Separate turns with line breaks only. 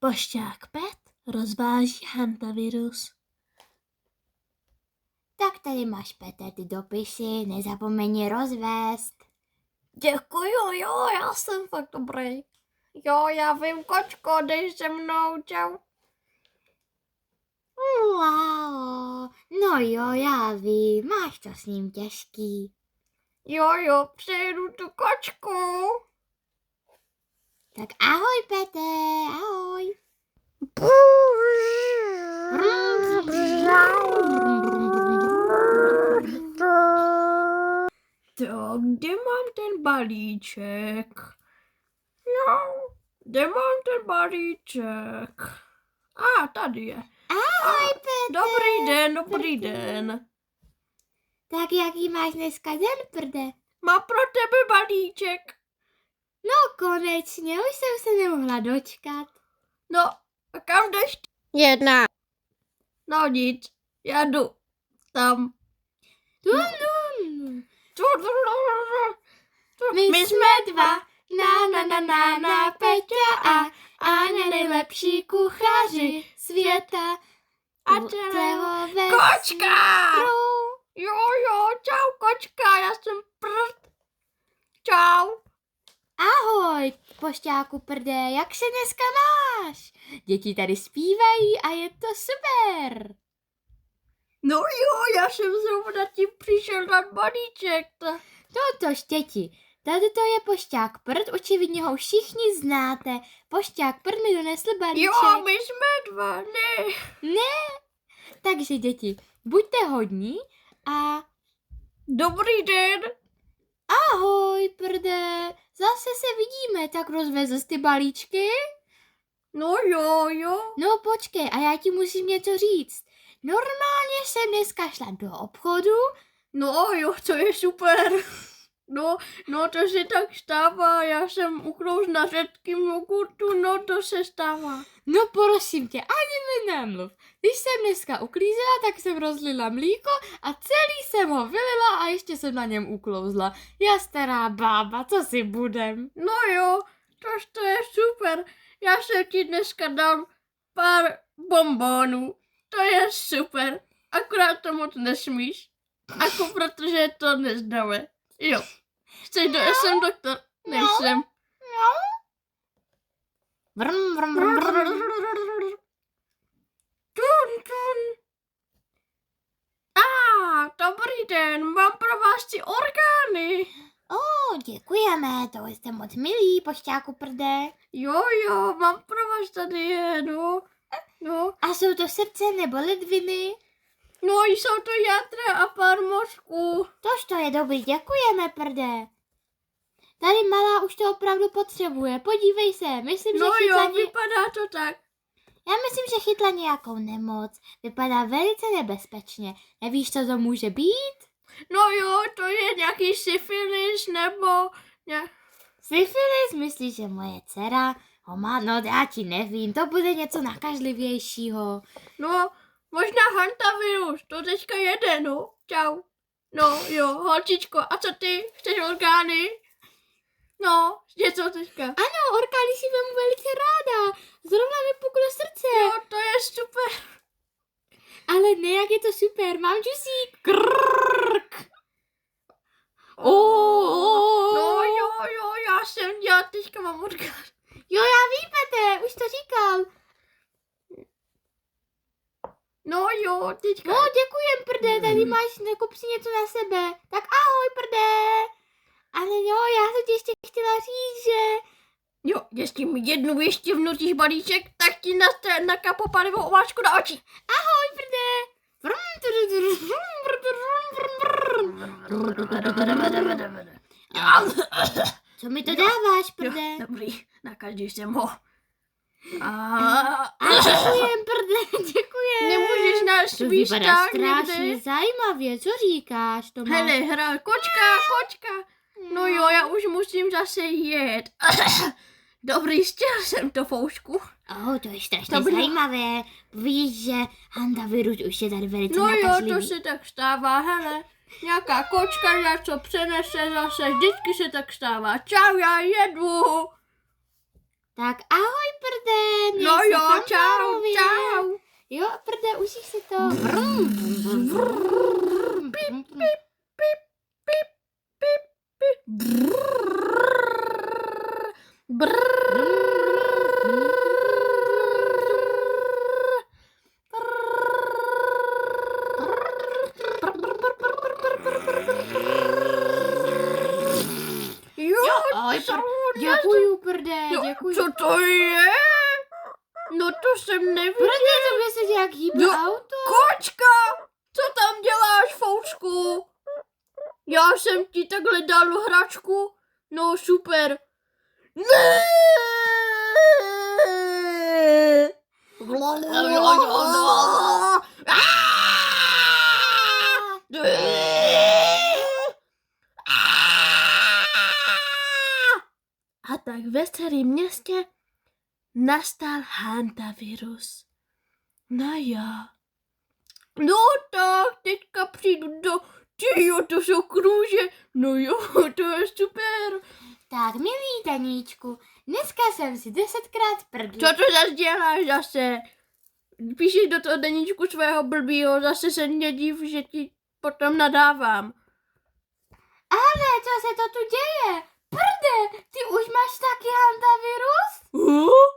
Pošťák Pet rozváží hantavirus.
Tak tady máš, Pete, ty dopisy, nezapomeň je rozvést.
Děkuju, jo, já jsem fakt dobrý. Jo, já vím, kočko, jdeš se mnou, čau.
Wow, no jo, já vím, máš to s ním těžký.
Jo, přejdu tu kočku.
Tak ahoj, Pete, ahoj.
Tak, kde mám ten balíček? No, kde mám ten balíček? Tady je.
Ahoj, Pete.
Dobrý den.
Tak jaký máš dneska den, prde?
Mám pro tebe balíček.
No konečně, už jsem se nemohla dočkat.
No, a kam jdeš?
1.
No nic, já jdu tam.
My jsme dva, na Peťa a nejlepší kuchaři světa.
A kočka! Jo, čau kočka, já jsem prd. Čau.
Ahoj, pošťáku prde, jak se dneska máš? Děti tady zpívají a je to super.
No jo, já jsem zrovna tím přišel na balíček.
Totož, děti, tady to je pošťák prd, očividně ho všichni znáte. Pošťák prd mi donesl balíček.
Jo, my jsme dva, ne.
Takže děti, buďte hodní a...
Dobrý den.
Ahoj, prde, zase se vidíme, tak rozvezl ty balíčky?
No jo.
No počkej, a já ti musím něco říct. Normálně jsem dneska šla do obchodu.
No jo, to je super. No to se tak stává, já jsem uklouz na řetkým jogurtu, no to se stává.
No prosím tě, ani mi nemluv. Když jsem dneska uklízela, tak jsem rozlila mlíko a celý jsem ho vylila a ještě jsem na něm uklouzla. Já stará bába, co si budem?
No jo, to je super. Já jsem ti dneska dal pár bonbonů. To je super. Akorát to moc nesmíš. Protože to nezdravé. Jo. Jsem doktor? Nejsem. Dobrý den, mám pro vás ty orgány.
Děkujeme, to jste moc milý, pošťáku prde.
Jo, mám pro vás tady je, no.
A jsou to srdce nebo ledviny?
No, jsou to játra a pár mozků.
Tož to je dobrý, děkujeme, prde. Tady malá už to opravdu potřebuje, podívej se, myslím, že chytla
vypadá to tak.
Já myslím, že chytla nějakou nemoc, vypadá velice nebezpečně. Nevíš, co to může být?
No jo, to je nějaký syfilis nebo...
Syfilis, myslíš, že moje dcera ho má? No já ti nevím, to bude něco nakažlivějšího.
No, možná hantavirus, to teďka jede, no. Čau. No jo, holčičko, a co ty? Chceš orgány? No, něco teďka.
Ano, orgány si vemu velice ráda. Zrovna mi puklo srdce.
Jo, to je super.
Ale ne, jak je to super, mám džusík. Krrrk.
No jo, já teďka mám orgán.
Jo, já vím, Pete, už to říkal.
No jo, teďka.
No, děkujem, prde, tady máš, nekup si něco na sebe. Tak ahoj, prde. Ale jo, já jsem ti ještě chtěla říct, že...
Jo, jestli mi jednou ještě vnutíš balíček, tak ti nakapu palivou omáčku na oči.
Ahoj, prde. Co mi to dáváš, prde?
Jo, dobrý, nakaždíš jsem ho.
A děkujem, prde, děkujem.
Nemůžeš nás
To
svíst
vypadá
tak
strašně
někde.
zajímavě, co říkáš, Tomáš?
Hele, hra, kočka. No jo, já už musím zase jet. Dobrý, stihl jsem to, Foušku.
To je strašně zajímavé. Víš, že hantavirus už je tady velice nakažlivý.
No jo, to se tak stává, hele. Nějaká kočka něco přenese zase, vždycky se tak stává. Čau, já jedu.
Tak ahoj, prde, měj
No jo,
fanfárově.
čau.
Jo, prde, užij si to.
Jo,
Ahoj,
co?
děkuju, prde,
Jo,
děkuju.
co to je? No to jsem neviděl.
Prde, tobě se nějak hýbe
Jo.
auto?
Kočka, co tam děláš, Foučku? Já jsem ti takhle dal hračku. No super. Ne! A tak ve starém městě nastal hantavirus. No jo. No tak, teďka přijdu do... Tyjo, to jsou kruže. No jo, to je super.
Tak, milý Taníčku, dneska jsem si 10krát prdl.
Co to zase děláš zase? Píšeš do toho deníčku svého blbýho, zase se mě div, že ti potom nadávám.
Ale co se to tu děje? Prde, ty už máš taky hantavirus?